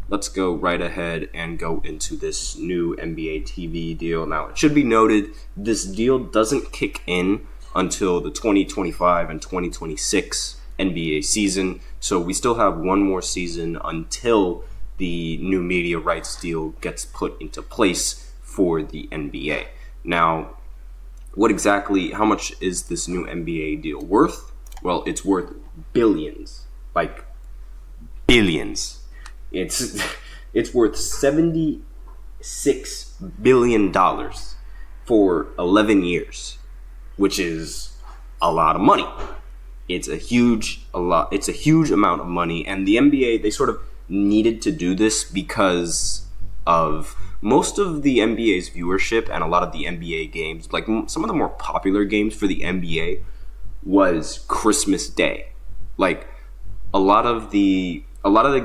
let's go right ahead and go into this new NBA TV deal. Now, it should be noted, this deal doesn't kick in until the 2025 and 2026 NBA season. So we still have one more season until the new media rights deal gets put into place for the NBA. Now, how much is this new NBA deal worth? Well, it's worth billions. Like, billions. It's worth $76 billion for 11 years, which is a lot of money. It's a huge amount of money, and the NBA, they sort of needed to do this because of most of the NBA's viewership and a lot of the NBA games, like some of the more popular games for the NBA was Christmas Day. Like a lot of the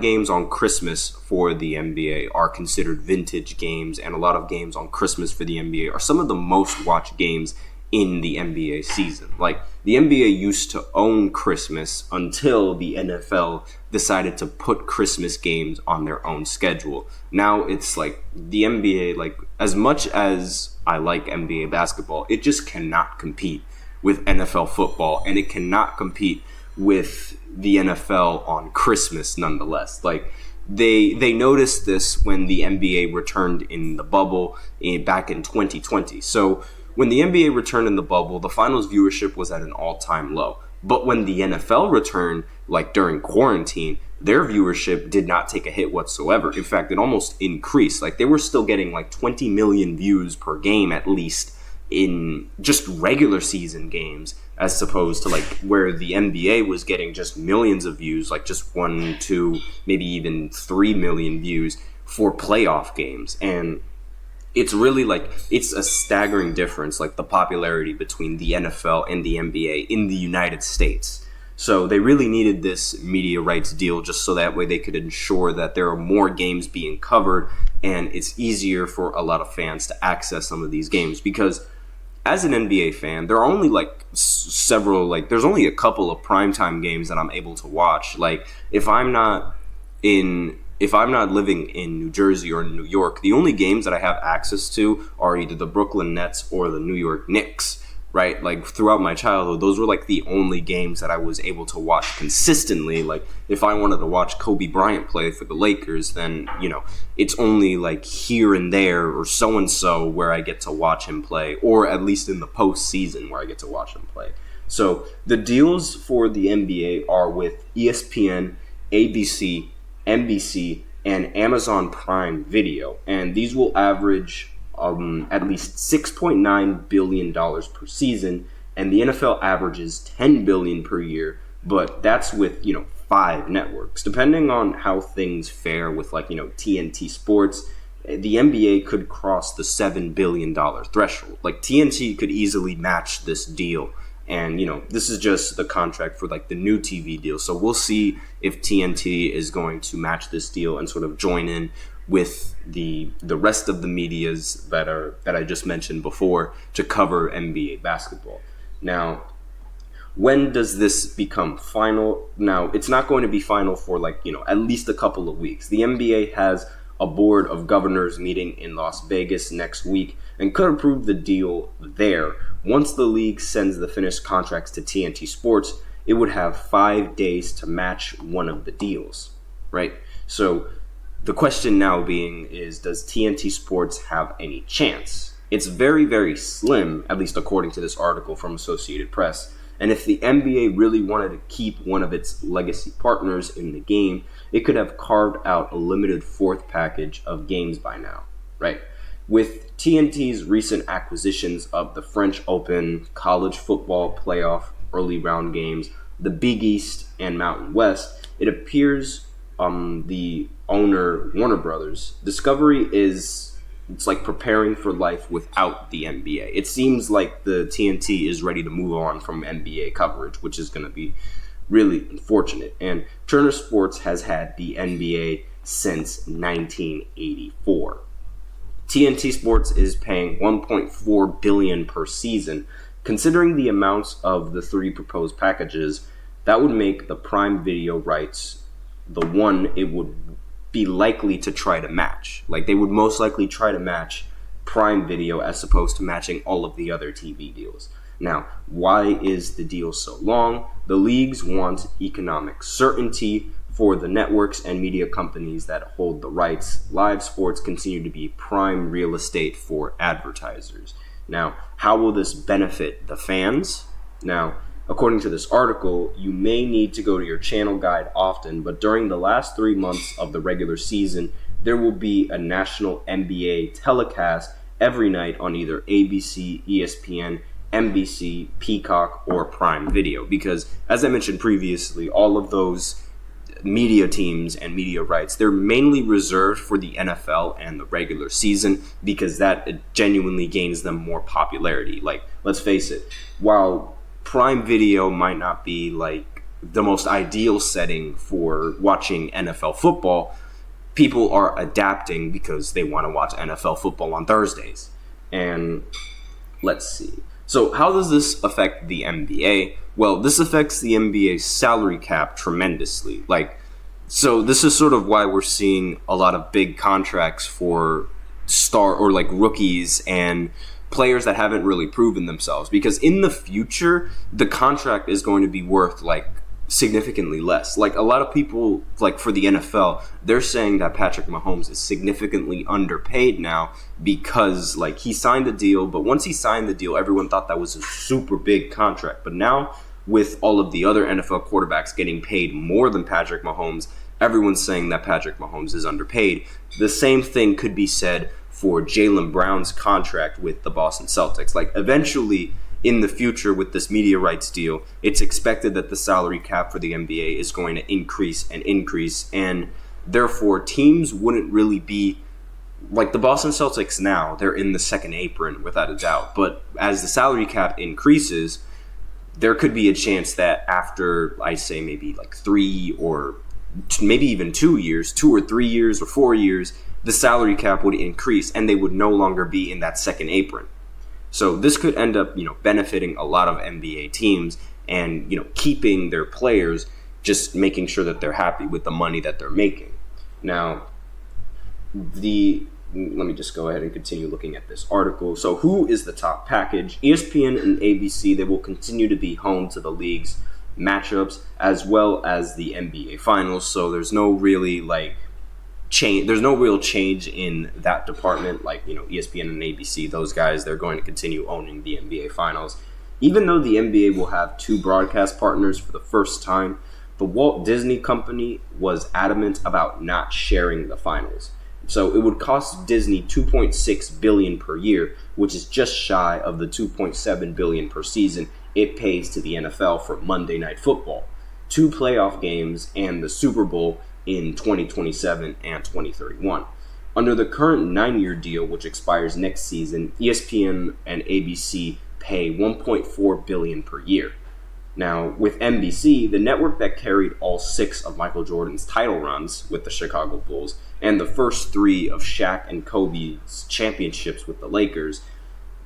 games on Christmas for the NBA are considered vintage games, and a lot of games on Christmas for the NBA are some of the most watched games in the NBA season. Like, the NBA used to own Christmas until the NFL decided to put Christmas games on their own schedule. Now it's like the NBA, like, as much as I like NBA basketball, it just cannot compete with NFL football, and it cannot compete with the NFL on Christmas nonetheless. Like, they noticed this when the NBA returned in the bubble back in 2020. So when the NBA returned in the bubble, the finals viewership was at an all-time low. But when the NFL returned, like during quarantine, their viewership did not take a hit whatsoever. In fact, it almost increased. Like, they were still getting like 20 million views per game at least in just regular season games, as opposed to like where the NBA was getting just millions of views, like just 1, 2, maybe even 3 million views for playoff games. And it's really like, it's a staggering difference, like the popularity between the NFL and the NBA in the United States. So they really needed this media rights deal just so that way they could ensure that there are more games being covered and it's easier for a lot of fans to access some of these games. Because as an NBA fan, there are only like there's only a couple of primetime games that I'm able to watch. Like, if I'm not living in New Jersey or New York, the only games that I have access to are either the Brooklyn Nets or the New York Knicks, right? Like, throughout my childhood, those were like the only games that I was able to watch consistently. Like, if I wanted to watch Kobe Bryant play for the Lakers, then, it's only like here and there or so-and-so where I get to watch him play, or at least in the postseason where I get to watch him play. So the deals for the NBA are with ESPN, ABC, NBC, and Amazon Prime Video, and these will average at least $6.9 billion per season, and the NFL averages $10 billion per year, but that's with 5 networks. Depending on how things fare with TNT Sports, the NBA could cross the $7 billion threshold. Like, TNT could easily match this deal. And, this is just the contract for like the new TV deal. So we'll see if TNT is going to match this deal and sort of join in with the rest of the medias that I just mentioned before to cover NBA basketball. Now, when does this become final? Now, it's not going to be final for at least a couple of weeks. The NBA has a board of governors meeting in Las Vegas next week and could approve the deal there. Once the league sends the finished contracts to TNT Sports, it would have 5 days to match one of the deals, right? So the question now being is, does TNT Sports have any chance? It's very, very slim, at least according to this article from Associated Press. And if the NBA really wanted to keep one of its legacy partners in the game, it could have carved out a limited 4th package of games by now, right? With TNT's recent acquisitions of the French Open, college football playoff early round games, the Big East, and Mountain West, it appears the owner, Warner Brothers, Discovery it's like preparing for life without the NBA. It seems like the TNT is ready to move on from NBA coverage, which is going to be really unfortunate. And Turner Sports has had the NBA since 1984. TNT Sports is paying $1.4 billion per season. Considering the amounts of the 3 proposed packages, that would make the Prime Video rights the one it would be likely to try to match. Like, they would most likely try to match Prime Video as opposed to matching all of the other TV deals. Now, why is the deal so long? The leagues want economic certainty for the networks and media companies that hold the rights. Live sports continue to be prime real estate for advertisers. Now, how will this benefit the fans? Now, according to this article, you may need to go to your channel guide often, but during the last 3 months of the regular season, there will be a national NBA telecast every night on either ABC, ESPN, NBC, Peacock, or Prime Video. Because, as I mentioned previously, all of those media teams and media rights, they're mainly reserved for the NFL and the regular season because that genuinely gains them more popularity. Like, let's face it, while Prime Video might not be like the most ideal setting for watching NFL football, people are adapting because they want to watch NFL football on Thursdays. And let's see. So how does this affect the NBA? Well, this affects the NBA's salary cap tremendously. So this is sort of why we're seeing a lot of big contracts for star or like rookies and players that haven't really proven themselves. Because in the future, the contract is going to be worth like significantly less. Like, a lot of people, like for the NFL, they're saying that Patrick Mahomes is significantly underpaid now because like he signed the deal, but once he signed the deal, everyone thought that was a super big contract. But now with all of the other NFL quarterbacks getting paid more than Patrick Mahomes, everyone's saying that Patrick Mahomes is underpaid. The same thing could be said for Jaylen Brown's contract with the Boston Celtics. Like, eventually in the future with this media rights deal, it's expected that the salary cap for the NBA is going to increase, and therefore teams wouldn't really be like the Boston Celtics now. They're in the second apron without a doubt, but as the salary cap increases, there could be a chance that after, I say, maybe like 3 or maybe even 2 years, 2 or 3 years or 4 years, the salary cap would increase and they would no longer be in that second apron. So this could end up, benefiting a lot of NBA teams and, keeping their players, just making sure that they're happy with the money that they're making. Now, let me just go ahead and continue looking at this article. So who is the top package? ESPN and ABC, they will continue to be home to the league's matchups as well as the NBA Finals. So there's no really change. There's no real change in that department. Like, ESPN and ABC, those guys, they're going to continue owning the NBA Finals. Even though the NBA will have 2 broadcast partners for the first time, the Walt Disney Company was adamant about not sharing the finals. So it would cost Disney $2.6 billion per year, which is just shy of the $2.7 billion per season it pays to the NFL for Monday Night Football, 2 playoff games, and the Super Bowl in 2027 and 2031. Under the current 9-year deal, which expires next season, ESPN and ABC pay $1.4 billion per year. Now, with NBC, the network that carried all 6 of Michael Jordan's title runs with the Chicago Bulls and the first 3 of Shaq and Kobe's championships with the Lakers,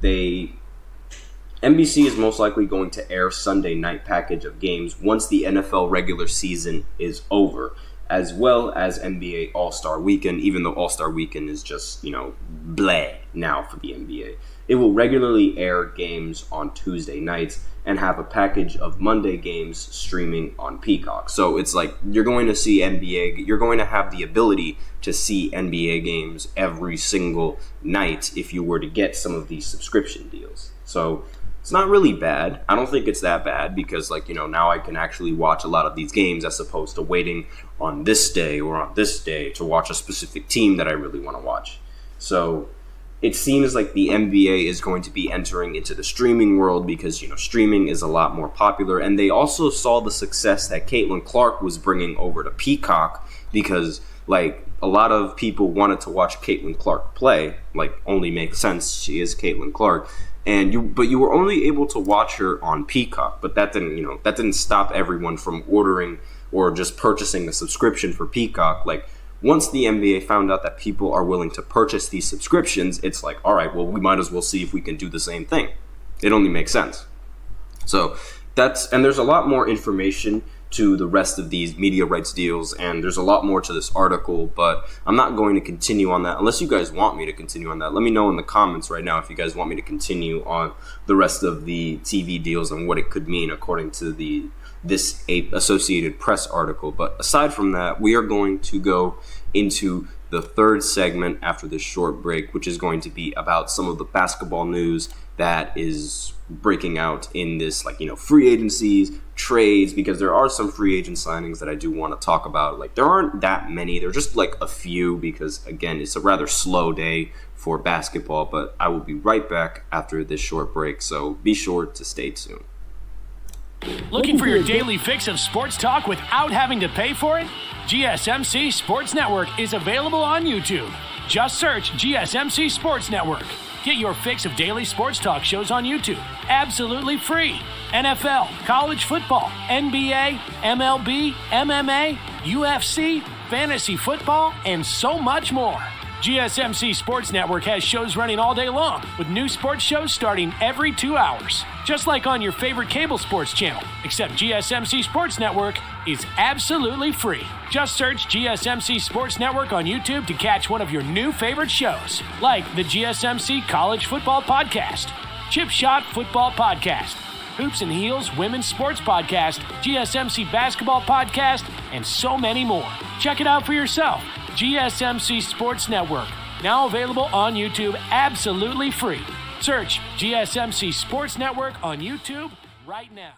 NBC is most likely going to air Sunday night package of games once the NFL regular season is over, as well as NBA All-Star Weekend, even though All-Star Weekend is just, bleh now for the NBA. It will regularly air games on Tuesday nights and have a package of Monday games streaming on Peacock. So it's like you're going to see you're going to have the ability to see NBA games every single night if you were to get some of these subscription deals. So it's not really bad. I don't think it's that bad because, now I can actually watch a lot of these games as opposed to waiting on this day or on this day to watch a specific team that I really want to watch. So it seems like the NBA is going to be entering into the streaming world because, streaming is a lot more popular. And they also saw the success that Caitlin Clark was bringing over to Peacock because, a lot of people wanted to watch Caitlin Clark play. Only makes sense. She is Caitlin Clark. But you were only able to watch her on Peacock. But that didn't stop everyone from ordering or just purchasing a subscription for Peacock. Once the NBA found out that people are willing to purchase these subscriptions, it's like, all right, well, we might as well see if we can do the same thing. It only makes sense. So and there's a lot more information to the rest of these media rights deals, and there's a lot more to this article, but I'm not going to continue on that unless you guys want me to continue on that. Let me know in the comments right now if you guys want me to continue on the rest of the TV deals and what it could mean according to this Associated Press article. But aside from that, we are going to go into the third segment after this short break, which is going to be about some of the basketball news that is breaking out in this, free agencies, trades, because there are some free agent signings that I do want to talk about. There aren't that many. They're just a few because, again, it's a rather slow day for basketball. But I will be right back after this short break, so be sure to stay tuned. Looking for your daily fix of sports talk without having to pay for it? GSMC Sports Network is available on YouTube. Just search GSMC Sports Network. Get your fix of daily sports talk shows on YouTube, absolutely free. NFL, college football, NBA, MLB, MMA, UFC, fantasy football, and so much more. GSMC Sports Network has shows running all day long, with new sports shows starting every 2 hours. Just like on your favorite cable sports channel, except GSMC Sports Network is absolutely free. Just search GSMC Sports Network on YouTube to catch one of your new favorite shows, like the GSMC College Football Podcast, Chip Shot Football Podcast, Hoops and Heels Women's Sports Podcast, GSMC Basketball Podcast, and so many more. Check it out for yourself. GSMC Sports Network, now available on YouTube absolutely free. Search GSMC Sports Network on YouTube right now.